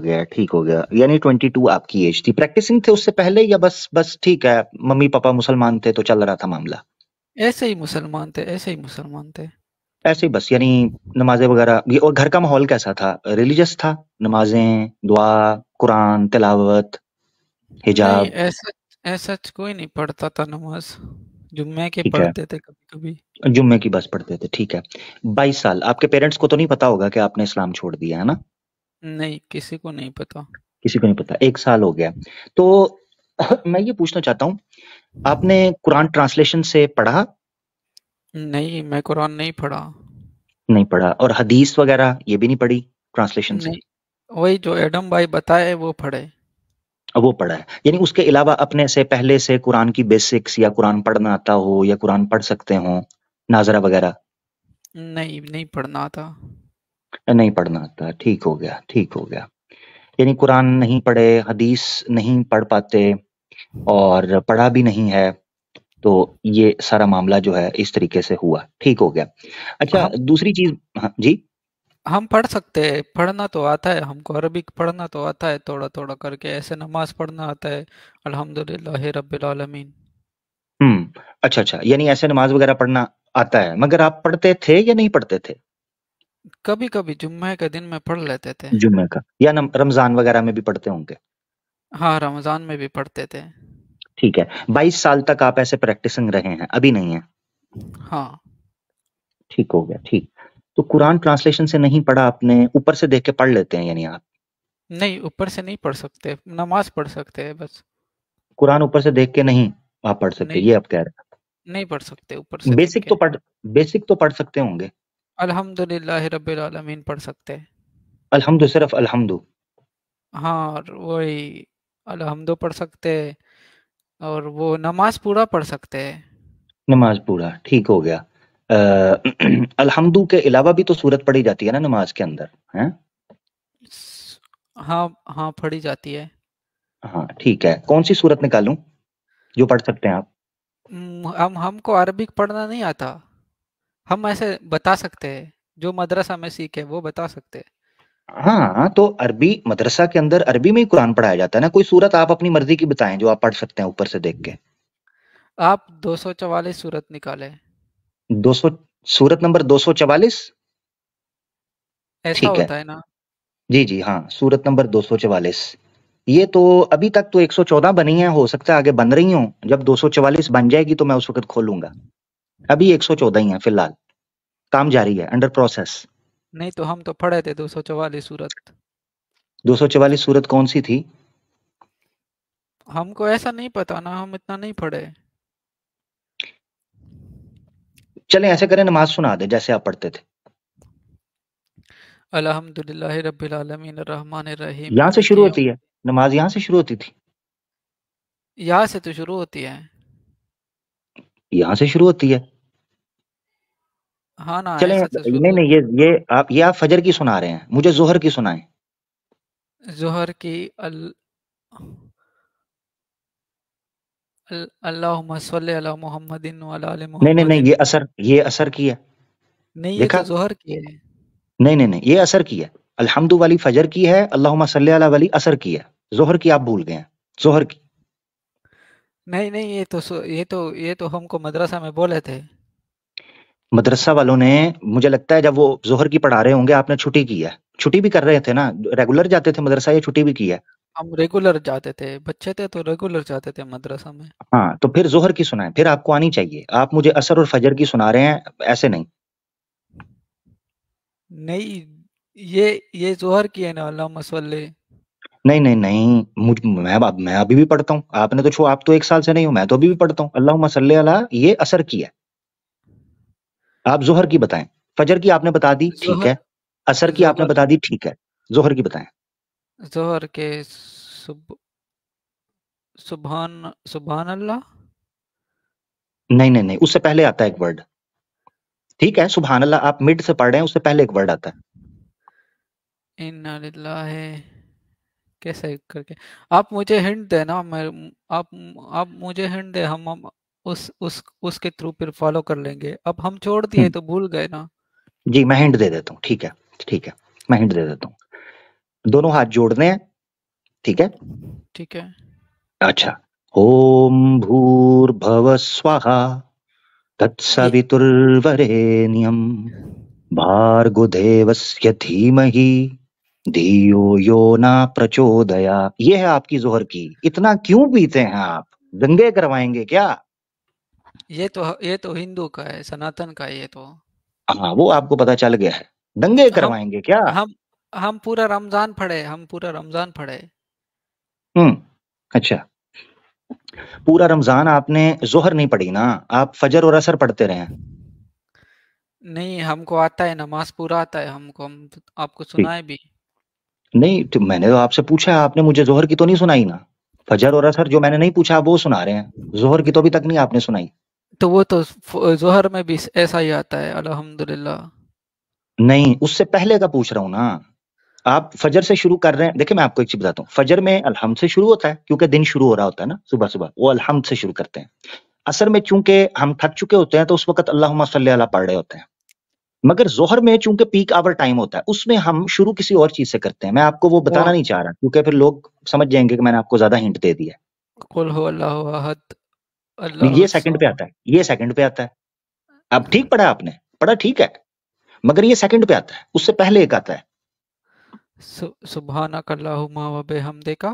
गया, ठीक हो गया। यानी 22 आपकी एज थी। प्रैक्टिसिंग थे उससे पहले या बस बस ठीक है, मम्मी पापा मुसलमान थे तो चल रहा था मामला? ऐसे ही मुसलमान थे, ऐसे ही मुसलमान थे। ऐसे ही बस, यानी नमाजें वगैरह ये, और घर का माहौल कैसा था? रिलीजियस था? नमाजें, दुआ, कुरान तिलावत, नहीं, हिजाब? ऐसा ऐसा कोई नहीं पढ़ता था नमाज। जुम्मे के ठीक है, पढ़ते थे कभी कभी। जुम्मे की बस पढ़ते थे, ठीक है। 22 साल, आपके पेरेंट्स को तो नहीं पता होगा कि आपने इस्लाम छोड़ दिया है ना? नहीं, किसी को नहीं पता। किसी को नहीं पता। 1 साल हो गया। तो मैं ये पूछना चाहता हूँ, आपने कुरान ट्रांसलेशन से पढ़ा? नहीं, मैं कुरान नहीं पढ़ा। नहीं पढ़ा। और हदीस वगैरह ये भी नहीं पढ़ी ट्रांसलेशन से? नहीं, वही जो एडम भाई बताए वो पढ़े। वो पढ़ा है, यानी उसके अलावा अपने से पहले से कुरान की बेसिक्स या कुरान पढ़ना आता हो या कुरान पढ़ सकते हो, नाजरा वगैरह? नहीं, नहीं पढ़ना था। नहीं पढ़ना आता, ठीक हो गया, ठीक हो गया। यानी कुरान नहीं पढ़े, हदीस नहीं पढ़ पाते, और पढ़ा भी नहीं है, तो ये सारा मामला जो है इस तरीके से हुआ, ठीक हो गया। अच्छा, हम दूसरी चीज, हाँ जी। हम पढ़ सकते हैं, पढ़ना तो आता है हमको, अरबिक पढ़ना तो आता है थोड़ा थोड़ा करके, ऐसे नमाज पढ़ना आता है। अल्हम्दुलिल्लाह रब्बिल आलमीन। अच्छा अच्छा, यानी ऐसे नमाज वगैरह पढ़ना आता है, मगर आप पढ़ते थे या नहीं पढ़ते थे? कभी कभी जुम्मे के दिन में पढ़ लेते थे। जुम्मे का या रमजान वगैरह में भी पढ़ते होंगे? हाँ, रमजान में भी पढ़ते थे। ठीक है। 22 साल तक आप ऐसे प्रैक्टिसिंग रहे हैं, अभी नहीं है? हाँ। ठीक हो गया, ठीक। तो कुरान ट्रांसलेशन से नहीं पढ़ा आपने, ऊपर से देख के पढ़ लेते हैं यानी आप? नहीं, ऊपर से नहीं पढ़ सकते, नमाज पढ़ सकते हैं बस। कुरान ऊपर से देख के नहीं आप पढ़ सकते, नहीं, ये आप कह रहे नहीं पढ़ सकते ऊपर हैं? से देख के। बेसिक तो पढ़ सकते होंगे? अल्हम्दुलिल्लाह रब्बिल आलमीन पढ़ सकते हैं। अल्हम्दु, सिर्फ अल्हम्दु? हाँ, और वही अल्हम्दु पढ़ सकते हैं, और वो नमाज पूरा पढ़ सकते हैं। नमाज पूरा, ठीक हो गया। अल्हम्दु के अलावा भी तो सूरत पढ़ी जाती है ना नमाज के अंदर, है? हाँ हाँ, पढ़ी जाती है। हाँ, ठीक है। कौन सी सूरत निकालूं जो पढ़ सकते हैं आप? हमको अरबिक पढ़ना नहीं आता। हम ऐसे बता सकते हैं, जो मदरसा में सीखे वो बता सकते हैं। हाँ, तो अरबी मदरसा के अंदर अरबी में ही कुरान पढ़ाया जाता है ना। कोई सूरत आप अपनी मर्जी की बताएं जो आप पढ़ सकते हैं ऊपर से देख के। आप 244 सूरत निकालें। 200, सूरत नंबर 244? ऐसा ठीक है। होता है ना? जी जी, हाँ, सूरत नंबर 244। ये तो अभी तक तो 114 बनी है, हो सकता है आगे बन रही हो। जब 244 बन जाएगी तो मैं उस वक्त खोलूंगा। अभी 114 ही है फिलहाल, काम जारी है, अंडर प्रोसेस। नहीं तो हम तो पढ़े थे 244 सूरत। 244 सूरत कौन सी थी? हमको ऐसा नहीं पता ना, हम इतना नहीं पढ़े। चलें ऐसे करें, नमाज सुना दे जैसे आप पढ़ते थे। अल्हम्दुलिल्लाह रब्बिल आलमीन रहमान रहीम यहाँ से मालिक शुरू होती यौम। है नमाज, यहाँ से शुरू होती थी? यहाँ से तो शुरू होती है। यहाँ से शुरू होती है? हाँ ना, चलें, ऐसे तो शुरू नहीं नहीं, होती है। ये आप फजर की सुना रहे हैं, मुझे जोहर की सुनाएं। ज़ोहर की अल्लाहुम्मा सल्ली अला मुहम्मदिन व अला आलि नहीं नहीं नहीं, मुहम्मदिन। ये असर की है। नहीं, ये तो देखा? ज़ोहर की है। नहीं नहीं नहीं, ये असर की है। अल्हम्दु वाली फजर की है, अल्लाहुम्मा सल्ली अला वाली असर की है। जोहर की आप भूल गए हैं। जोहर की। नहीं नहीं, ये तो हमको मदरसा में बोले थे। मदरसा वालों ने, मुझे लगता है जब वो जोहर की पढ़ा रहे होंगे आपने छुट्टी की है। छुट्टी भी कर रहे थे ना, रेगुलर जाते थे मदरसा, या छुट्टी भी की है? हम रेगुलर जाते थे, बच्चे थे तो रेगुलर जाते थे मदरसा में। हाँ, तो फिर जोहर की सुनाएं, फिर आपको आनी चाहिए। आप मुझे असर और फजर की सुना रहे हैं, ऐसे नहीं। नहीं, ये ज़ोहर की है ना, अल्लाहुम्मा सल्ली। नहीं नहीं नहीं, मैं अभी भी पढ़ता हूँ। आपने तो छो आप तो 1 साल से नहीं हो, मैं तो अभी भी पढ़ता हूँ। अल्लाहुम्मा सल्ली अला, ये असर की है। आप जोहर की बताएं। फजर की आपने बता दी, ठीक ज़ोहर है। असर की आपने ज़ोहर बता दी, ठीक है। जोहर की बताएं। ज़ोहर के सुबहान सुबहान अल्लाह। नहीं नहीं नहीं, उससे पहले आता है एक वर्ड। ठीक है, सुबहान अल्लाह आप मिड से पढ़ रहे हैं, उससे पहले एक वर्ड आता है। इन्ना लिल्लाहि, कैसे करके। आप मुझे हिंट देना, मैं आप आप मुझे हिंट दे, हम उसके थ्रू फिर फॉलो कर लेंगे। अब हम छोड़ दिए हम्म, तो भूल गए ना। जी मैं हिंट दे देता हूँ, ठीक है। ठीक है, मैं हिंट दे देता हूँ। दोनों हाथ जोड़ने हैं, ठीक है? ठीक है। अच्छा। ओम भूर्भुवः स्वः ये तत्सवितुर्वरेण्यं भार्गो देवस्य धीमहि धियो यो न प्रचोदयात्। ये है आपकी जोहर की। इतना क्यों पीते हैं आप? दंगे करवाएंगे क्या? ये तो हिंदू का है, सनातन का है ये तो। हाँ, वो आपको पता चल गया है। दंगे हम करवाएंगे क्या? हम हम पूरा रमजान पढ़े, हम पूरा रमजान पढ़े। अच्छा। पूरा रमजान आपने जोहर नहीं पढ़ी ना, आप फजर और असर पढ़ते रहे हैं। नहीं, हमको आता है, नमाज पूरा आता है हमको, हम आपको ठीक। सुनाए भी। नहीं तो मैंने तो आपसे पूछा है, आपने मुझे जोहर की तो नहीं सुनाई ना। फजर और असर जो मैंने नहीं पूछा आप वो सुना रहे हैं, जोहर की तो अभी तक नहीं आपने सुनाई। तो वो तो जोहर में भी ऐसा ही आता है, अल्हम्दुलिल्लाह। नहीं, उससे पहले का पूछ रहा हूं ना। आप फजर से शुरू कर रहे हैं। देखिए मैं आपको एक चीज बताता हूँ, फजर में अलहम्द से शुरू होता है क्योंकि दिन शुरू हो रहा होता है ना, सुबह सुबह वो अलहम्द से शुरू करते हैं। असर में चूंकि हम थक चुके होते हैं तो उस वक्त अल्लाहुम्मा सल्ली अला पढ़ रहे होते हैं। मगर जोहर में चूंकि पीक आवर टाइम होता है, उसमें हम शुरू किसी और चीज से करते हैं। मैं आपको वो वो बताना नहीं चाह रहा क्योंकि फिर लोग समझ जाएंगे कि मैंने आपको ज्यादा हिंट दे दिया कुल हु अल्लाहु अहद, है। अल्लाहु ये सेकंड पे सम। आता है, ये सेकंड पे आता है। अब ठीक पढ़ा आपने, पढ़ा ठीक है, मगर ये सेकंड पे आता है, उससे पहले एक आता है। सुब्हानक अल्लाहुम्मा व बिहम्दिका।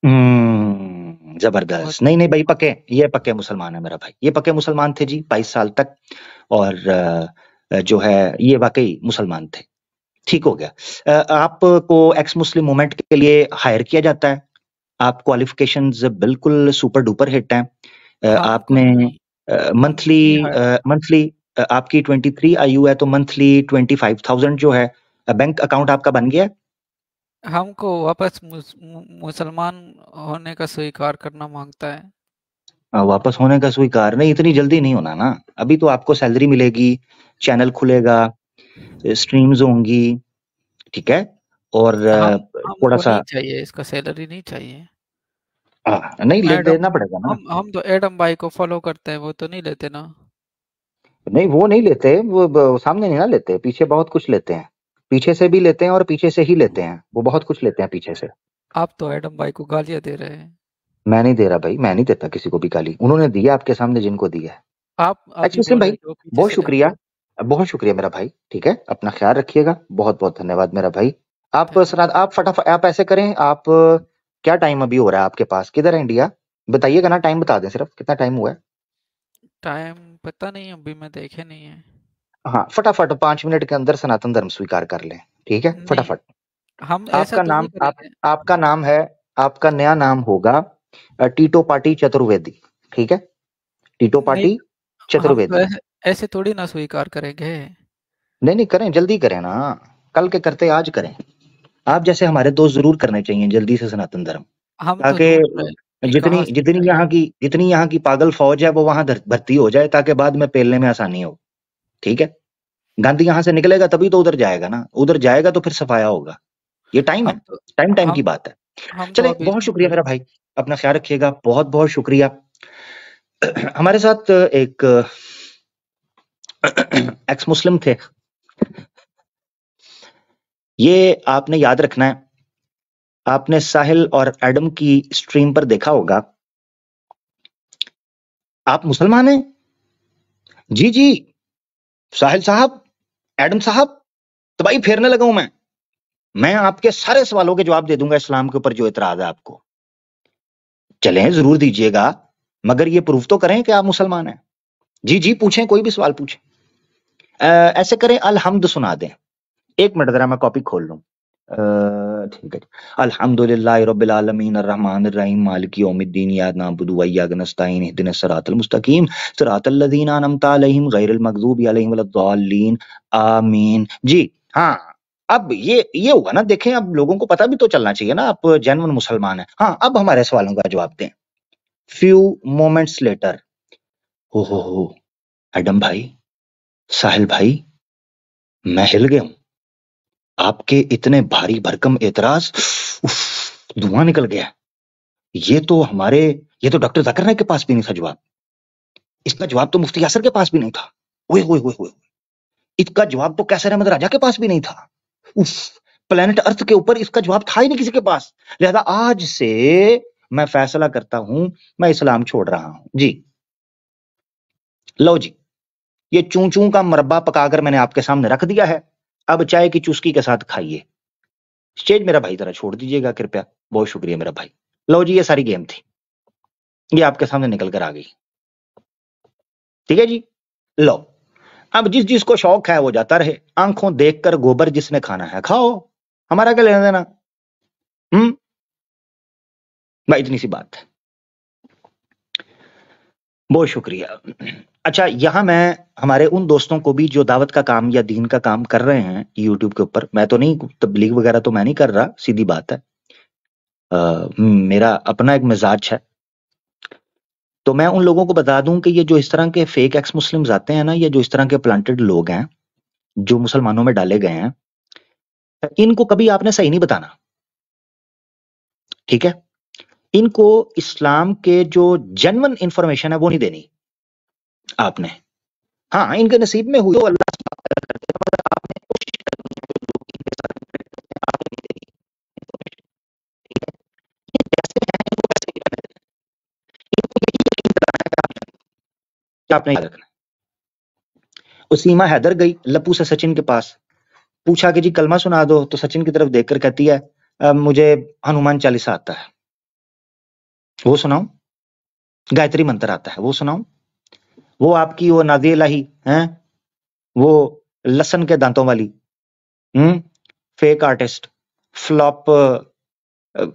व जबरदस्त। नहीं नहीं भाई, पक्के, ये पक्के मुसलमान है मेरा भाई, ये पक्के मुसलमान थे जी 22 साल तक। और जो है ये वाकई मुसलमान थे। ठीक हो गया। आपको एक्स मुस्लिम मूवमेंट के लिए हायर किया जाता है। आप क्वालिफिकेशंस बिल्कुल सुपर डुपर हिट हैं। हमको आपने नहीं, हमको मंथली नहीं है। मंथली आपकी 23 आयु है तो मंथली 25,000 जो है बैंक अकाउंट आपका बन गया है। हमको वापस मुसलमान होने का स्वीकार करना मांगता है। वापस होने का स्वीकार नहीं, इतनी जल्दी नहीं होना ना। अभी तो आपको सैलरी मिलेगी, चैनल खुलेगा, स्ट्रीम्स होंगी, ठीक है? और थोड़ा हमको सा नहीं चाहिए, इसका सैलरी नहीं चाहिए। नहीं ले एडम देना पड़ेगा ना। हम तो एडम भाई को फॉलो करते हैं, वो तो नहीं लेते ना। नहीं वो नहीं लेते, वो सामने नहीं ना लेते, पीछे बहुत कुछ लेते हैं। पीछे से भी लेते हैं और पीछे से ही लेते हैं, वो बहुत कुछ लेते हैं पीछे से। आप तो एडम भाई को गालियां दे रहे हैं। मैं नहीं दे रहा भाई, मैं नहीं देता किसी को भी गाली, उन्होंने दिया आपके सामने जिनको दिया है। आप एक्स अभी मुस्लिम बोल भाई, रहे हो पीछे बहुत से लेते शुक्रिया, बहुत शुक्रिया मेरा भाई, ठीक है? अपना ख्याल रखिएगा, बहुत बहुत धन्यवाद मेरा भाई। आप हैं। सर आप फटाफट आप ऐसे करें, आप क्या टाइम अभी हो रहा है आपके पास, किधर है इंडिया? बताइएगा ना, टाइम बता दें सिर्फ, कितना टाइम हुआ है? टाइम पता नहीं, अभी मैं देखे नहीं है। हाँ फटाफट 5 मिनट के अंदर सनातन धर्म स्वीकार कर लें, ठीक है? नहीं, फटाफट। हम ऐसा आपका तो नहीं नाम करेंगे। आपका नाम है, आपका नया नाम होगा टीटो पाटी चतुर्वेदी, ठीक है? टीटो नहीं, पाटी हम तो चतुर्वेदी। ऐसे थोड़ी ना स्वीकार करेंगे। नहीं नहीं करें, जल्दी करें ना, कल के करते आज करें। आप जैसे हमारे दोस्त जरूर करने चाहिए जल्दी से सनातन धर्म, हम तो ताकि ढूंढ रहे हैं कि जितनी कहाँ से जितनी चाहिए। जितनी यहाँ की पागल फौज है वो वहां भर्ती हो जाए, ताकि बाद में पेलने में आसानी हो, ठीक है? गांधी यहाँ से निकलेगा तभी तो उधर जाएगा ना, उधर जाएगा तो फिर सफाया होगा। ये टाइम है, हम तो टाइम टाइम की हम बात है। हम तो चले, अभी बहुत ढूंढ शुक्रिया रहे मेरा हैं। भाई, अपना ख्याल रखिएगा, बहुत बहुत शुक्रिया। हमारे साथ एक एक्स मुस्लिम थे, ये आपने याद रखना है। आपने साहिल और एडम की स्ट्रीम पर देखा होगा। आप मुसलमान हैं? जी जी, साहिल साहब, एडम साहब, तबाही फेरने लगा हूं मैं आपके सारे सवालों के जवाब दे दूंगा इस्लाम के ऊपर जो इतराज है आपको। चलें जरूर दीजिएगा, मगर ये प्रूफ तो करें कि आप मुसलमान हैं। जी जी पूछें, कोई भी सवाल पूछें। ऐसे करें, अलहम्द सुना दें। एक मिनट जरा मैं कॉपी खोल लूं। ठीक है। अल्हम्दुलिल्लाहि रब्बिल आलमीन अर्रहमानिर रहीम मालिकि यौमिद्दीन इय्याका नअबुदु व इय्याका नस्तईन इहदिनस सिरातल मुस्तकीम सिरातल लज़ीना अनअमता अलैहिम गैरिल मग़ज़ूबि अलैहिम वलद्दाल्लीन आमीन। जी हाँ, अब ये हुआ ना, देखें अब लोगों को पता भी तो चलना चाहिए ना आप जेन्युइन मुसलमान हैं। हाँ, अब हमारे सवालों का जवाब दें। फ्यू मोमेंट्स लेटर, हो एडम भाई, साहिल भाई, मैं हिल गया हूं। आपके इतने भारी भरकम एतराज, उफ, धुआं निकल गया। ये तो डॉक्टर जाकिर नाइक के पास भी नहीं था जवाब। इसका जवाब तो मुफ्ती यासर के पास भी नहीं था। ओए होए होए होए, इसका जवाब तो कैसर अहमद राजा के पास भी नहीं था। उफ, प्लेनेट अर्थ के ऊपर इसका जवाब था ही नहीं किसी के पास। लिहाजा आज से मैं फैसला करता हूं, मैं इस्लाम छोड़ रहा हूं जी। लो जी, ये चूं चूं का मरब्बा पकाकर मैंने आपके सामने रख दिया है, अब चाय की चुस्की के साथ खाइए। स्टेज मेरा भाई जरा छोड़ दीजिएगा कृपया, बहुत शुक्रिया मेरा भाई। लो जी, ये सारी गेम थी, ये आपके सामने निकल कर आ गई, ठीक है जी। लो, अब जिस जिसको शौक है वो जाता रहे, आंखों देखकर गोबर जिसने खाना है खाओ, हमारा क्या लेना देना। भाई इतनी सी बात है, बहुत शुक्रिया। अच्छा, यहां मैं हमारे उन दोस्तों को भी जो दावत का काम या दीन का काम कर रहे हैं यूट्यूब के ऊपर, मैं तो नहीं, तबलीग वगैरह तो मैं नहीं कर रहा, सीधी बात है, मेरा अपना एक मिजाज है। तो मैं उन लोगों को बता दूं कि ये जो इस तरह के फेक एक्स मुस्लिम्स आते हैं ना, ये जो इस तरह के प्लांटेड लोग हैं जो मुसलमानों में डाले गए हैं, इनको कभी आपने सही नहीं बताना, ठीक है। इनको इस्लाम के जो जेन्युइन इंफॉर्मेशन है वो नहीं देनी आपने। हाँ, इनके नसीब में हुई तो अल्लाह से बात करते हैं, मगर आपने कोशिश करनी है कि लोग इनके साथ इंटरेक्ट करते हैं, आपने नहीं देनी information, ठीक है। ये जैसे हैं इनको वैसे ही रहने देना, इनको यही यकीन दिलाना है कि आपने याद रखना है। उसीमा हैदर गई लप्पू से सचिन के पास, पूछा कि जी कलमा सुना दो, तो सचिन की तरफ देखकर कहती है मुझे हनुमान चालीसा आता है, वो सुनाऊं? गायत्री मंत्र आता है, वो सुनाऊं? वो आपकी वो नाज़ी इलाही हैं, वो लसन के दांतों वाली, फेक आर्टिस्ट, फ्लॉप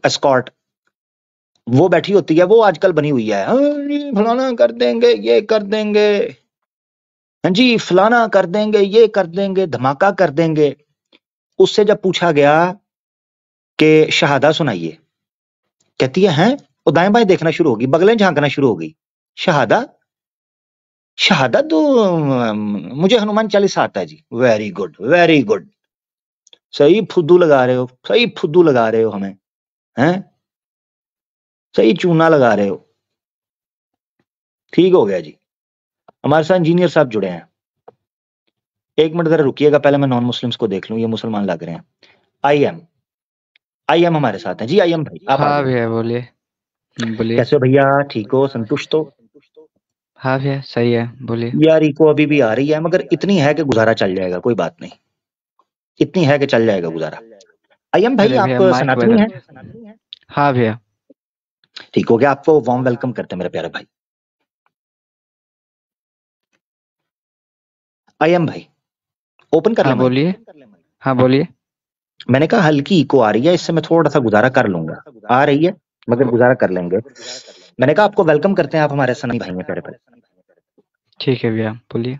एस्कॉर्ट, वो बैठी होती है, वो आजकल बनी हुई है, हाँ जी फलाना कर देंगे, ये कर देंगे, हाँ जी फलाना कर देंगे, ये कर देंगे, धमाका कर देंगे। उससे जब पूछा गया कि शहादा सुनाइए, कहती है हैं, वो दाएं बाएं देखना शुरू होगी, बगलें झांकना शुरू हो गई, शहादा शहादा तो मुझे हनुमान चालीसा आता है जी। वेरी गुड, वेरी गुड, सही फुद्दू लगा रहे हो, सही फुद्दू लगा रहे हो हमें, हैं, सही चूना लगा रहे हो, ठीक हो गया जी। हमारे साथ इंजीनियर साहब जुड़े हैं, एक मिनट जरा रुकिएगा, पहले मैं नॉन मुस्लिम्स को देख लूं, ये मुसलमान लग रहे हैं। आई एम हमारे साथ हैं जी, आई एम भाई आप आ हाँ जाओ। भैया बोलिए। बोलिए। कैसे हो भैया, ठीक हो, संतुष्ट हो? हाँ भैया सही है, बोलिए। यार इको अभी भी आ रही है, मगर इतनी है कि गुजारा चल जाएगा, कोई बात नहीं, इतनी है कि चल जाएगा गुजारा। आई एम भाई अरे भैया आप माइक सनातनी बदल। हैं? हाँ भैया। ठीक हो गया, आपको वार्म वेलकम करते हैं मेरे प्यारे भाई। आई एम भाई ओपन कर ले हाँ माइक। बोलिए। हाँ बोलिए। मैंने कहा हल्की इको आ रही है, इससे मैं थोड़ा सा गुजारा कर लूंगा, आ रही है मगर गुजारा कर लेंगे। मैंने कहा आपको वेलकम करते हैं, आप हमारे सनी भाई हैं प्यारे भाई। ठीक है भैया बोलिए।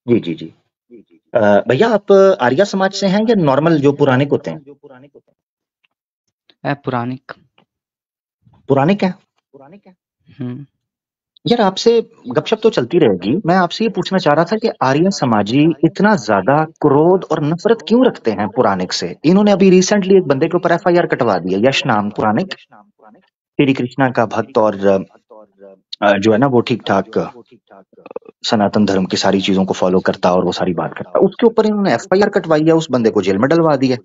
जी जी जी। भैया आप आर्या समाज से हैं या नॉर्मल जो पुरानिक होते हैं? पुरानिक। पुरानिक है। हम्म। यार आपसे गपशप तो चलती रहेगी, मैं आपसे ये पूछना चाह रहा था कि आर्य समाजी इतना ज्यादा क्रोध और नफरत क्यों रखते हैं पुरानिक से? इन्होंने अभी रिसेंटली एक बंदे के ऊपर एफआईआर कटवा दी है, यश नाम पुरानिक, श्री कृष्णा का भक्त, और जो है ना वो ठीक ठाक सनातन धर्म की सारी चीजों को फॉलो करता और वो सारी बात करता, उसके ऊपर इन्होंने एफआईआर कटवाई है, उस बंदे को जेल में डलवा दिया।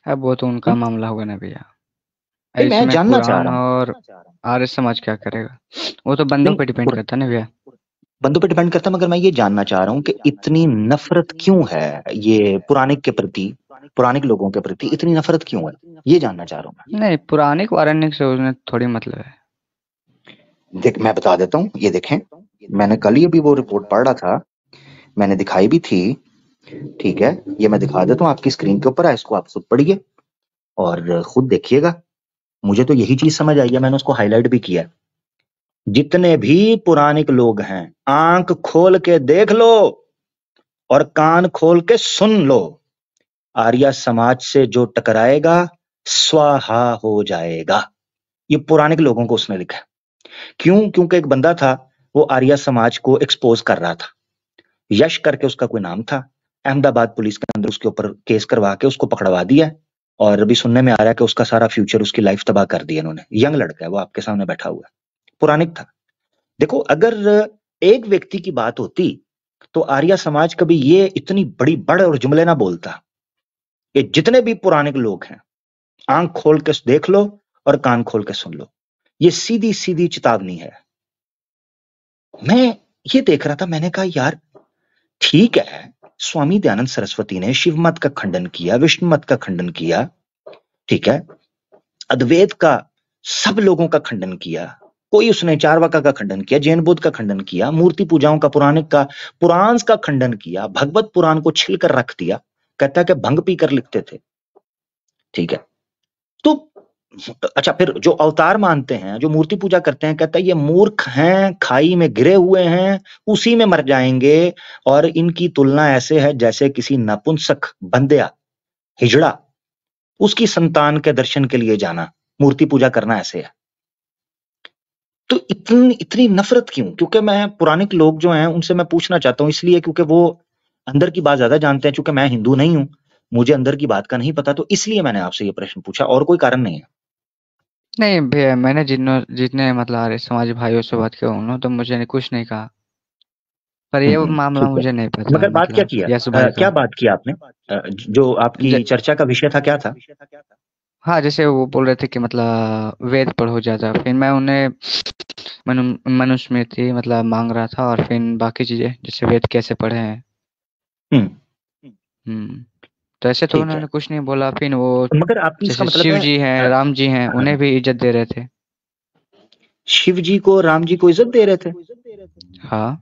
अब वो तो उनका मामला होगा ना भैया, नहीं मैं इसमें जानना चाह कुरान रहा हूँ, और आर्य समाज क्या करेगा? वो तो बंदों नहीं पे डिपेंड करता है ना भैया। बंदों पे डिपेंड करता है, मगर मैं ये जानना चाह रहा हूँ कि इतनी नफरत क्यों है ये पुरानिक के प्रति, पुरानिक लोगों के प्रति इतनी नफरत क्यों है, ये जानना चाह रहा हूँ नहीं, पुरानिक वाराणिक से उसने थोड़ी मतलब है। मैं। देख मैं बता देता हूँ, ये देखें, मैंने कल ही अभी वो रिपोर्ट पढ़ रहा था, मैंने दिखाई भी थी, ठीक है, ये मैं दिखा देता हूँ आपकी स्क्रीन के ऊपर है, इसको आप खुद पढ़िए और खुद देखिएगा। मुझे तो यही चीज समझ आई है, मैंने उसको हाईलाइट भी किया। जितने भी पुरानिक लोग हैं, आंख खोल के देख लो और कान खोल के सुन लो, आर्य समाज से जो टकराएगा स्वाहा हो जाएगा। ये पुरानिक लोगों को उसने लिखा। क्यों? क्योंकि एक बंदा था, वो आर्य समाज को एक्सपोज कर रहा था, यश करके उसका कोई नाम था, अहमदाबाद पुलिस के अंदर उसके ऊपर केस करवा के उसको पकड़वा दिया, और अभी सुनने में आ रहा है कि उसका सारा फ्यूचर, उसकी लाइफ तबाह कर दी इन्होंने। यंग लड़का है वो, आपके सामने बैठा हुआ है, पुरानिक था। देखो अगर एक व्यक्ति की बात होती तो आर्य समाज कभी ये इतनी बड़ी बड़ और जुमले ना बोलता कि जितने भी पुराने लोग हैं आंख खोल के देख लो और कान खोल के सुन लो, ये सीधी सीधी चेतावनी है। मैं ये देख रहा था, मैंने कहा यार ठीक है, स्वामी दयानंद सरस्वती ने शिव मत का खंडन किया, विष्णु मत का खंडन किया, ठीक है, अद्वैत का सब लोगों का खंडन किया, कोई उसने चारवाका का खंडन किया, जैन बुद्ध का खंडन किया, मूर्ति पूजाओं का पुराणिक का पुराण का खंडन किया, भगवत पुराण को छिलकर रख दिया, कहता है कि भंग पी कर लिखते थे, ठीक है। तो अच्छा, फिर जो अवतार मानते हैं, जो मूर्ति पूजा करते हैं, कहता है ये मूर्ख हैं, खाई में गिरे हुए हैं, उसी में मर जाएंगे, और इनकी तुलना ऐसे है जैसे किसी नपुंसक बंदया हिजड़ा उसकी संतान के दर्शन के लिए जाना, मूर्ति पूजा करना ऐसे है। तो इतनी इतनी नफरत क्यों? क्योंकि मैं पुराने लोग जो हैं उनसे मैं पूछना चाहता हूं, इसलिए क्योंकि वो अंदर की बात ज्यादा जानते हैं। चूंकि मैं हिंदू नहीं हूं, मुझे अंदर की बात का नहीं पता, तो इसलिए मैंने आपसे ये प्रश्न पूछा, और कोई कारण नहीं है। नहीं भैया, मैंने जितने मतलब आर्य समाजी भाइयों से बात किया उन्होंने तो मुझे कुछ नहीं कहा, पर ये मामला ठीक है। मुझे नहीं पता, मगर बात क्या मतलब किया? यस भाई क्या का। बात किया आपने? जो आपकी ज, चर्चा का विषय था क्या था? हाँ, जैसे वो बोल रहे थे कि मतलब वेद पढ़ो ज़्यादा, फिर मैं उन्हें मनुस्मृति मतलब मांग रहा था, और फिर बाकी चीज़ें जैसे वेद कैसे पढ़े हैं। हम्म। हम्म तो ऐसे तो ठीक है। उन्होंने कुछ नहीं बोला। फिर वो मगर आपकी इसका जैसे मतलब शिव है जी हैं, राम जी हैं, उन्हें भी इज्जत दे रहे थे। शिव जी को, राम जी को इज्जत दे रहे थे? हाँ।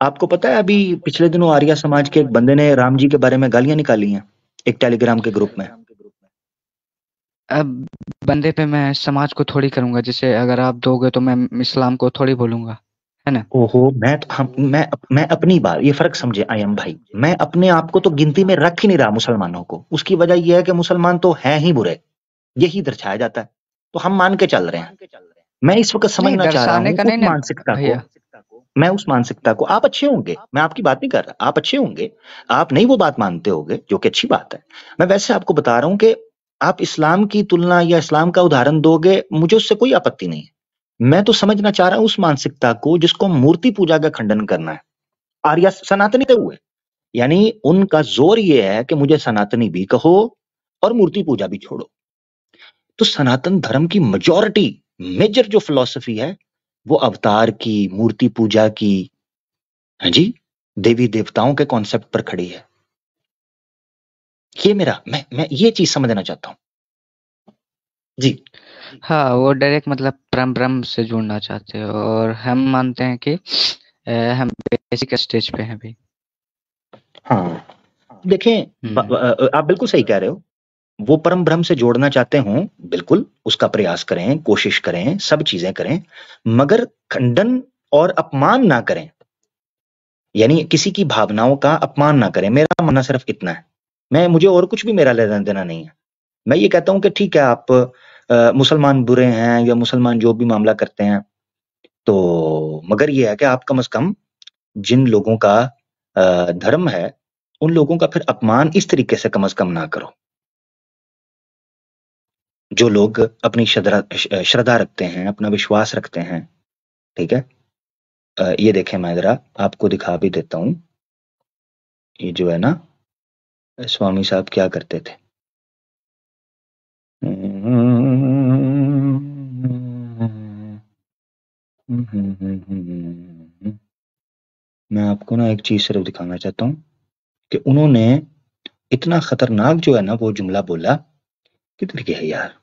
आपको पता है अभी पिछले दिनों आर्य समाज के एक बंदे ने राम जी के बारे में गालियां निकाली हैं एक टेलीग्राम के ग्रुप में। अब बंदे पे मैं समाज को थोड़ी करूंगा, जैसे अगर आप दोगे तो मैं इस्लाम को थोड़ी बोलूंगा, है ना। ओहो, मैं अपनी बात, ये फर्क समझे आयम भाई, मैं अपने आप को तो गिनती में रख ही नहीं रहा मुसलमानों को। उसकी वजह यह है कि मुसलमान तो हैं ही बुरे, यही दर्शाया जाता है, तो हम मान के चल रहे हैं। मैं इस वक्त नहीं, समझना चाह रहा दर्शाने हूँ का उस नहीं ना मानसिकता को। भैया। मैं उस मानसिकता को, आप अच्छे होंगे, मैं आपकी बात नहीं कर रहा, आप अच्छे होंगे, आप नहीं वो बात मानते होंगे, जो कि अच्छी बात है। मैं वैसे आपको बता रहा हूं कि आप इस्लाम की तुलना या इस्लाम का उदाहरण दोगे, मुझे उससे कोई आपत्ति नहीं है। मैं तो समझना चाह रहा हूं उस मानसिकता को जिसको मूर्ति पूजा का खंडन करना है। आर्य सनातनी तो हुए, यानी उनका जोर ये है कि मुझे सनातनी भी कहो और मूर्ति पूजा भी छोड़ो। तो सनातन धर्म की मेजॉरिटी, मेजर जो फिलॉसफी है, वो अवतार की, मूर्ति पूजा की, है जी, देवी देवताओं के कॉन्सेप्ट पर खड़ी है। ये मेरा, मैं ये चीज समझना चाहता हूं जी। हाँ, वो डायरेक्ट मतलब परम ब्रह्म से जुड़ना चाहते हैं, और हम मानते हैं कि हम बेसिक स्टेज पे हैं अभी। हाँ, देखें, आप बिल्कुल सही कह रहे हो। वो परम ब्रह्म से जोड़ना चाहते हों, बिल्कुल उसका प्रयास करें, कोशिश करें, सब चीजें करें, मगर खंडन और अपमान ना करें, यानी किसी की भावनाओं का अपमान ना करें। मेरा मानना सिर्फ इतना है, मुझे और कुछ भी मेरा लेना देना नहीं है। मैं ये कहता हूं कि ठीक है, आप मुसलमान बुरे हैं या मुसलमान जो भी मामला करते हैं, तो मगर ये है कि आप कम से कम जिन लोगों का धर्म है, उन लोगों का फिर अपमान इस तरीके से कम ना करो। जो लोग अपनी श्रद्धा रखते हैं, अपना विश्वास रखते हैं, ठीक है। ये देखें, मैं जरा आपको दिखा भी देता हूं, ये जो है ना, स्वामी साहब क्या करते थे। मैं आपको ना एक चीज सिर्फ दिखाना चाहता हूं कि उन्होंने इतना खतरनाक जो है ना वो जुमला बोला, किधर गया है यार।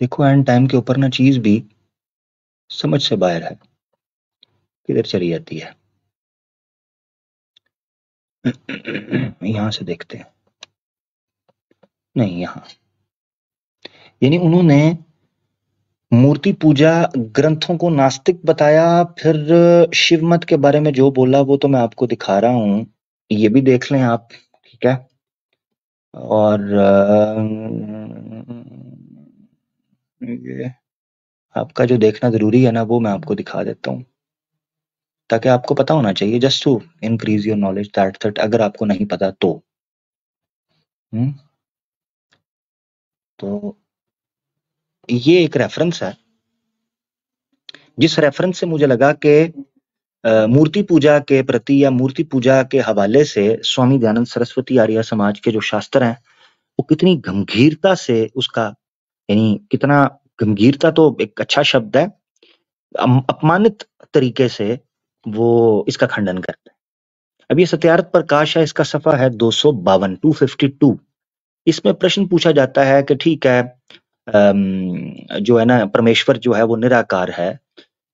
देखो एंड टाइम के ऊपर ना चीज भी समझ से बाहर है, किधर चली जाती है। यहां से देखते हैं, नहीं यहां, यानी उन्होंने मूर्ति पूजा ग्रंथों को नास्तिक बताया, फिर शिव मत के बारे में जो बोला वो तो मैं आपको दिखा रहा हूं, ये भी देख लें आप, ठीक है। और ये आपका जो देखना जरूरी है ना वो मैं आपको दिखा देता हूँ, ताकि आपको पता होना चाहिए, just to increase your knowledge, that अगर आपको नहीं पता तो। हम्म, तो ये एक रेफरेंस है, जिस रेफरेंस से मुझे लगा कि मूर्ति पूजा के प्रति या मूर्ति पूजा के हवाले से स्वामी दयानंद सरस्वती आर्य समाज के जो शास्त्र हैं वो कितनी गंभीरता से उसका, यानी कितना गंभीरता तो एक अच्छा शब्द है, अपमानित तरीके से वो इसका खंडन करते हैं। अब ये सत्यार्थ प्रकाश है, इसका सफा है 252 252। इसमें प्रश्न पूछा जाता है कि ठीक है, जो है ना परमेश्वर जो है वो निराकार है,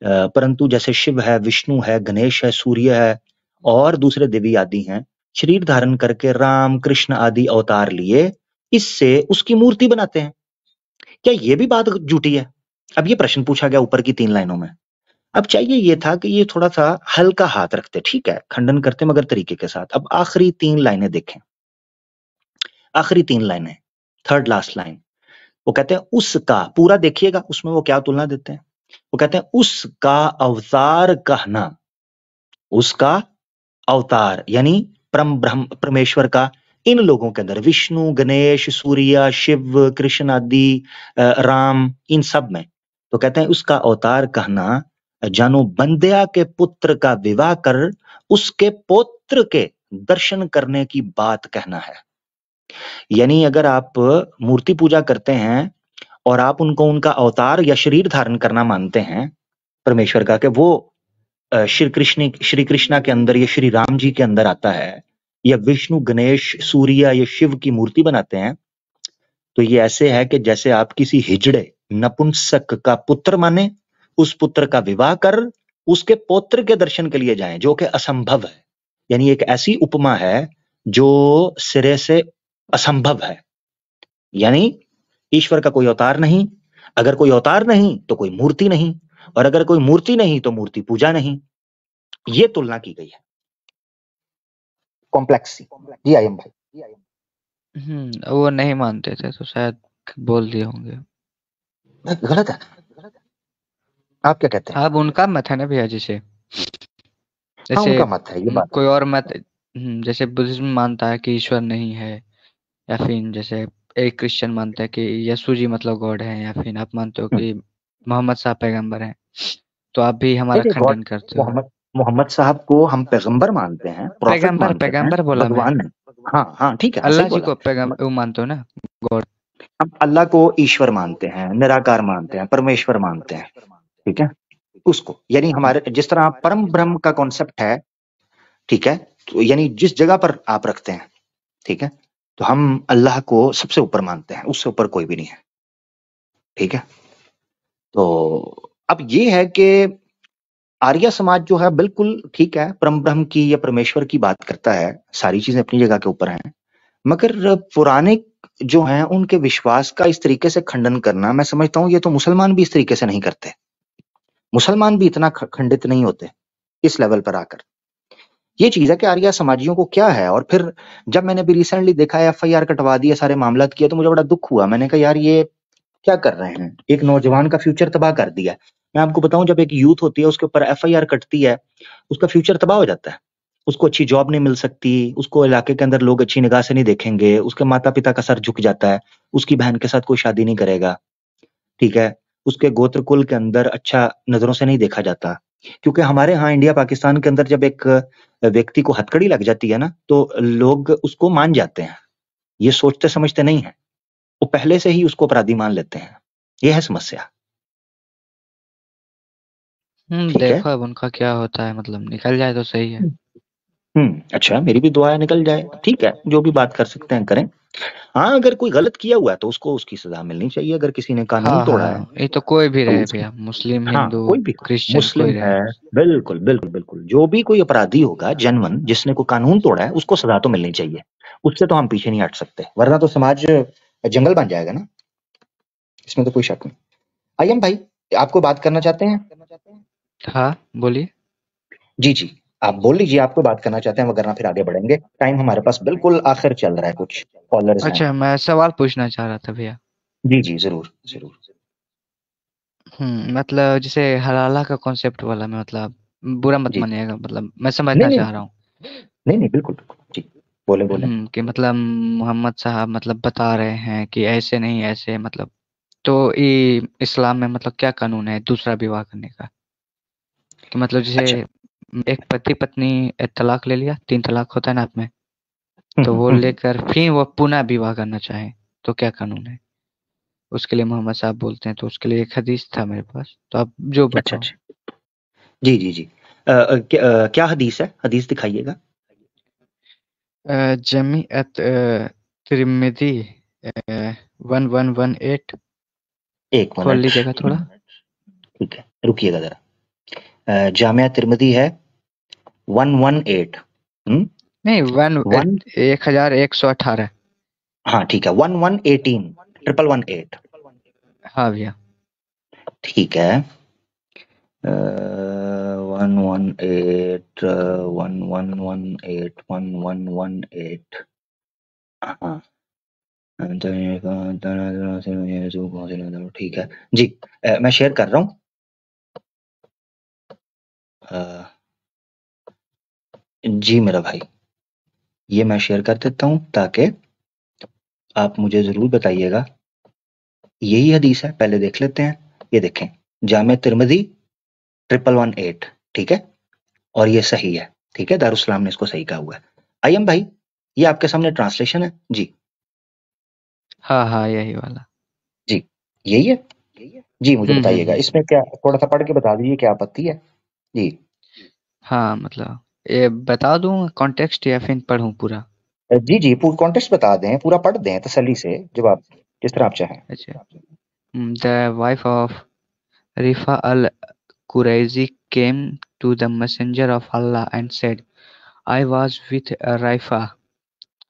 परंतु जैसे शिव है, विष्णु है, गणेश है, सूर्य है और दूसरे देवी आदि हैं, शरीर धारण करके राम कृष्ण आदि अवतार लिए, इससे उसकी मूर्ति बनाते हैं, क्या ये भी बात झूठी है? अब ये प्रश्न पूछा गया ऊपर की 3 लाइनों में। अब चाहिए ये था कि ये थोड़ा सा हल्का हाथ रखते, ठीक है खंडन करते मगर तरीके के साथ। अब आखिरी 3 लाइनें देखें, आखिरी 3 लाइनें, थर्ड लास्ट लाइन, वो कहते हैं उसका, पूरा देखिएगा उसमें वो क्या तुलना देते हैं। वो कहते हैं उसका अवतार कहना, उसका अवतार यानी परम ब्रह्म परमेश्वर का इन लोगों के अंदर, विष्णु, गणेश, सूर्य, शिव, कृष्ण आदि, राम, इन सब में, तो कहते हैं उसका अवतार कहना जानो बंदया के पुत्र का विवाह कर उसके पुत्र के दर्शन करने की बात कहना है। यानी अगर आप मूर्ति पूजा करते हैं और आप उनको उनका अवतार या शरीर धारण करना मानते हैं परमेश्वर का, कि वो श्री कृष्णा के अंदर या श्री राम जी के अंदर आता है, या विष्णु, गणेश, सूर्य या शिव की मूर्ति बनाते हैं, तो ये ऐसे है कि जैसे आप किसी हिजड़े नपुंसक का पुत्र माने, उस पुत्र का विवाह कर उसके पौत्र के दर्शन के लिए जाएं, जो कि असंभव है। यानी एक ऐसी उपमा है जो सिरे से असंभव है। यानी ईश्वर का कोई अवतार नहीं, अगर कोई अवतार नहीं तो कोई मूर्ति नहीं, और अगर कोई मूर्ति नहीं तो मूर्ति पूजा नहीं। ये तुलना की गई है, कॉम्प्लेक्स सी। जी आयम भाई। वो नहीं मानते थे तो शायद बोल दिए होंगे। गलत है, आप क्या कहते हैं? अब उनका मत है ना भैया, जैसे हाँ उनका मत है, ये बात कोई और मत, जैसे बुद्धिज्म मानता है कि ईश्वर नहीं है, या फिर जैसे एक क्रिश्चियन मानता है कि यीशु जी मतलब गॉड है, या फिर आप मानते हो कि मोहम्मद साहब पैगंबर हैं, तो आप भी हमारा खंडन करते हो। मोहम्मद साहब को हम पैगंबर मानते हैं, प्रॉफिट मानते हैं, पैगंबर बोला भगवान। हाँ हाँ ठीक है, अल्लाह जी को पैगंबर मानते हो ना, गॉड। हम अल्लाह को ईश्वर मानते हैं, निराकार मानते हैं, परमेश्वर मानते हैं, ठीक है उसको। यानी हमारे जिस तरह परम ब्रह्म का कॉन्सेप्ट है, ठीक है, तो यानी जिस जगह पर आप रखते हैं, ठीक है, तो हम अल्लाह को सबसे ऊपर मानते हैं, उससे ऊपर कोई भी नहीं है, ठीक है। तो अब ये है कि आर्य समाज जो है बिल्कुल ठीक है, परम ब्रह्म की या परमेश्वर की बात करता है, सारी चीजें अपनी जगह के ऊपर हैं, मगर पुराने जो हैं उनके विश्वास का इस तरीके से खंडन करना, मैं समझता हूं ये तो मुसलमान भी इस तरीके से नहीं करते, मुसलमान भी इतना खंडित नहीं होते इस लेवल पर आकर। ये चीज है कि आर्य समाजियों को क्या है। और फिर जब मैंने भी रिसेंटली देखा FIR कटवा दिया, सारे मामला किया, तो मुझे बड़ा दुख हुआ। मैंने कहा यार ये क्या कर रहे हैं, एक नौजवान का फ्यूचर तबाह कर दिया। मैं आपको बताऊं, जब एक यूथ होती है उसके ऊपर FIR कटती है, उसका फ्यूचर तबाह हो जाता है, उसको अच्छी जॉब नहीं मिल सकती, उसको इलाके के अंदर लोग अच्छी निगाह से नहीं देखेंगे, उसके माता पिता का सर झुक जाता है, उसकी बहन के साथ कोई शादी नहीं करेगा, ठीक है, उसके गोत्र कुल के अंदर अच्छा नजरों से नहीं देखा जाता। क्योंकि हमारे यहाँ इंडिया पाकिस्तान के अंदर जब एक व्यक्ति को हथकड़ी लग जाती है ना, तो लोग उसको मान जाते हैं, ये सोचते समझते नहीं है, वो पहले से ही उसको अपराधी मान लेते हैं। ये है समस्या। देखो अब उनका क्या होता है, मतलब निकल जाए तो सही है। अच्छा, मेरी भी दुआ है निकल जाए, ठीक है, जो भी बात कर सकते हैं करें। हाँ अगर कोई गलत किया हुआ है तो उसको उसकी सजा मिलनी चाहिए। अगर किसी ने कानून तोड़ा है, ये तो कोई भी रहे भैया, मुस्लिम, हिंदू, कोई भी, क्रिश्चियन, मुस्लिम है, बिल्कुल बिल्कुल बिल्कुल, जो भी कोई अपराधी होगा जेन्युइन, जिसने कोई कानून तोड़ा है, उसको सजा तो मिलनी चाहिए, उससे तो हम पीछे नहीं हट सकते, वरना तो समाज जंगल बन जाएगा ना, इसमें तो कोई शक नहीं। आयम भाई, आपको बात करना चाहते हैं? हाँ बोलिए। जी जी, आप बोल लीजिए, आपको बात करना चाहते हैं, वगैरह फिर आगे बढ़ेंगे। टाइम हमारे पास बिल्कुल आखिर चल रहा है, कुछ कॉलर्स हैं। अच्छा, मैं सवाल पूछना चाह रहा था भैया। जी जी जरूर जरूर। मतलब जैसे हलाला का कॉन्सेप्ट वाला में, मतलब बुरा मत मानिएगा, मतलब मैं समझना चाह रहा हूँ। नहीं बिल्कुल बिल्कुल, जी बोले बोले। कि मतलब मोहम्मद साहब मतलब बता रहे हैं कि ऐसे नहीं ऐसे, मतलब तो ये इस्लाम में मतलब क्या कानून है दूसरा विवाह करने का? कि मतलब जैसे एक पति पत्नी तलाक ले लिया, 3 तलाक होता है ना आप में, तो वो लेकर फिर वो पुनः विवाह करना चाहे तो क्या कानून है? उसके लिए मोहम्मद साहब बोलते हैं, तो उसके लिए एक हदीस था मेरे पास, तो आप जो अच्छा बताओ। अच्छा, जी जी जी। क्या हदीस है? हदीस दिखाइएगा। जमीअत तिर्मिदी 1118। एक खोल मिनट, लीजिएगा थोड़ा। ठीक है, रुकिएगा जरा। जामिया तिर्मिदी है 118। नहीं, 1, 1118। हाँ ठीक है, 1118, 1118। हाँ भैया। ठीक है, 118, 1118, हाँ ठीक है जी। मैं शेयर कर रहा हूँ। जी मेरा भाई, ये मैं शेयर कर देता हूँ ताकि आप मुझे जरूर बताइएगा यही हदीस है। पहले देख लेते हैं। ये देखें, जामे तिर्मिदी 1118, ठीक है, और ये सही है, ठीक है, दारुस्सलाम ने इसको सही कहा हुआ है। आयम भाई, ये आपके सामने ट्रांसलेशन है जी। हाँ हाँ, यही वाला। जी यही है जी। मुझे बताइएगा हम्म। इसमें क्या, थोड़ा सा पढ़ के बता दीजिए, क्या आपत्ति है जी। हाँ, मतलब ये बता दूं कॉन्टेक्स्ट या फिर पढ़ूं पूरा? जी जी, पूरा कॉन्टेक्स्ट बता दें, पूरा पढ़ दें तसल्ली से, जब आप जिस तरह आप चाहें। अच्छा। The wife of Rifa al Qurazi came to the messenger of Allah and said, I was with Raifa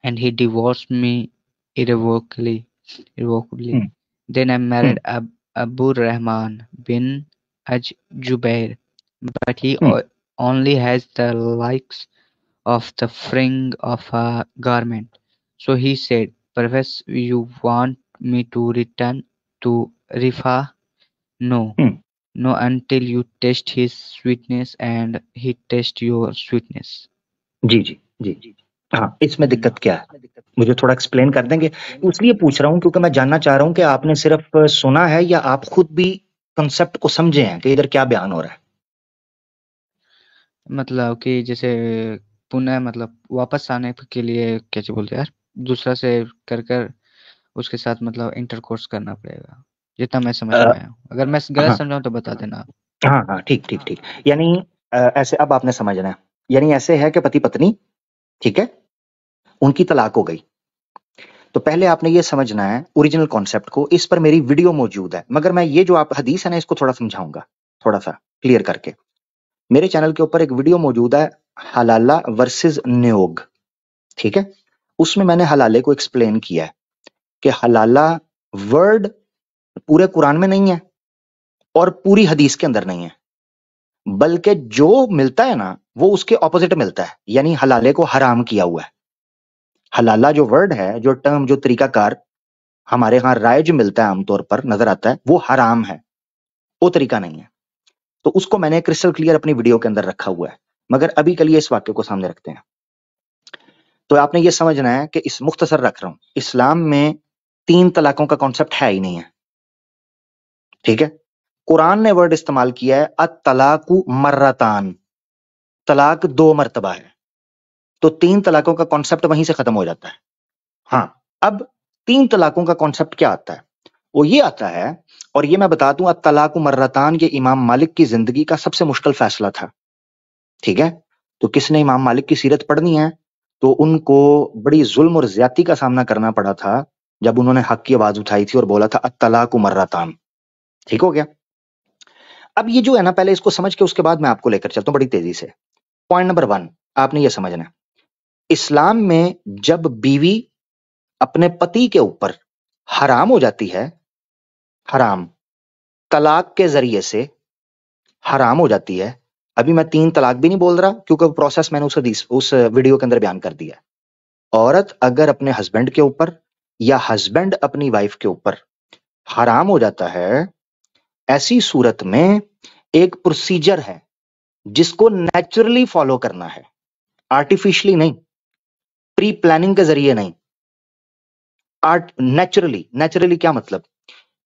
and he divorced me irrevocably. Hmm, Then I hmm, married Abu Rahman bin Jubair, but he hmm, only has the likes of the fring of a garment. So he said, perhaps you want me to return to Rifa? No, hmm. no, until you taste his sweetness and he taste your sweetness. जी जी जी। हाँ, इसमें हम्म। दिक्कत क्या है, मुझे थोड़ा explain कर देंगे? इसलिए पूछ रहा हूँ क्योंकि मैं जानना चाह रहा हूँ कि आपने सिर्फ सुना है या आप खुद भी कंसेप्ट को समझे हैं कि इधर क्या बयान हो रहा है। मतलब कि जैसे पुनः मतलब वापस आने के लिए कैसे बोलते हैं यार, दूसरा से कर कर उसके साथ मतलब इंटरकोर्स करना पड़ेगा, जितना मैं समझ अ, पाया हूँ। अगर मैं गलत हाँ समझाऊं तो बता देना आप। हाँ हाँ, ठीक ठीक ठीक। यानी ऐसे अब आपने समझना है। यानी ऐसे है कि पति पत्नी, ठीक है, उनकी तलाक हो गई। तो पहले आपने ये समझना है ओरिजिनल कॉन्सेप्ट को। इस पर मेरी वीडियो मौजूद है, मगर मैं ये जो आप हदीस है ना, इसको थोड़ा समझाऊंगा, थोड़ा सा क्लियर करके। मेरे चैनल के ऊपर एक वीडियो मौजूद है, हलाला वर्सेस न्योग, ठीक है। उसमें मैंने हलाले को एक्सप्लेन किया है कि हलाला वर्ड पूरे कुरान में नहीं है और पूरी हदीस के अंदर नहीं है, बल्कि जो मिलता है ना वो उसके ऑपोजिट मिलता है। यानी हलाले को हराम किया हुआ है। हलाला जो वर्ड है, जो टर्म, जो तरीकाकार हमारे यहाँ राइज मिलता है आमतौर पर नजर आता है, वो हराम है, वो तरीका नहीं है। तो उसको मैंने क्रिस्टल क्लियर अपनी वीडियो के अंदर रखा हुआ है, मगर अभी के लिए इस वाक्य को सामने रखते हैं। तो आपने ये समझना है कि इस मुख्तसर रख रहा हूं, इस्लाम में 3 तलाकों का कॉन्सेप्ट है ही नहीं है, ठीक है। कुरान ने वर्ड इस्तेमाल किया है अत-तलाकु मर्रतान, तलाक 2 मर्तबा है। तो 3 तलाकों का कॉन्सेप्ट वहीं से खत्म हो जाता है। हाँ, अब 3 तलाकों का कॉन्सेप्ट क्या आता है? वो ये आता है, और ये मैं बता दूं, अत-तलाकु मर्रतान ये इमाम मालिक की जिंदगी का सबसे मुश्किल फैसला था, ठीक है। तो किसने इमाम मालिक की सीरत पढ़नी है तो उनको बड़ी जुल्म और ज्यादती का सामना करना पड़ा था जब उन्होंने हक की आवाज उठाई थी और बोला था अत-तलाकु मर्रतान, ठीक हो गया। अब ये जो है ना, पहले इसको समझ के उसके बाद मैं आपको लेकर चलता हूं बड़ी तेजी से। पॉइंट नंबर 1 आपने ये समझना है, इस्लाम में जब बीवी अपने पति के ऊपर हराम हो जाती है, हराम तलाक के जरिए से हराम हो जाती है। अभी मैं 3 तलाक भी नहीं बोल रहा क्योंकि प्रोसेस मैंने उस वीडियो के अंदर बयान कर दिया है। औरत अगर अपने हस्बैंड के ऊपर या हस्बैंड अपनी वाइफ के ऊपर हराम हो जाता है, ऐसी सूरत में एक प्रोसीजर है जिसको नेचुरली फॉलो करना है, आर्टिफिशियली नहीं, प्री प्लानिंग के जरिए नहीं, नेचुरली। नेचुरली क्या मतलब?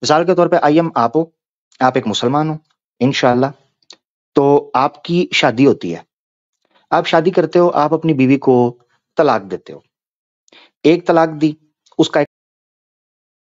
मिसाल के तौर पे आइए आप हो, आप एक मुसलमान हो, इंशाल्लाह, तो आपकी शादी होती है, आप शादी करते हो, आप अपनी बीवी को तलाक देते हो। एक तलाक दी, उसका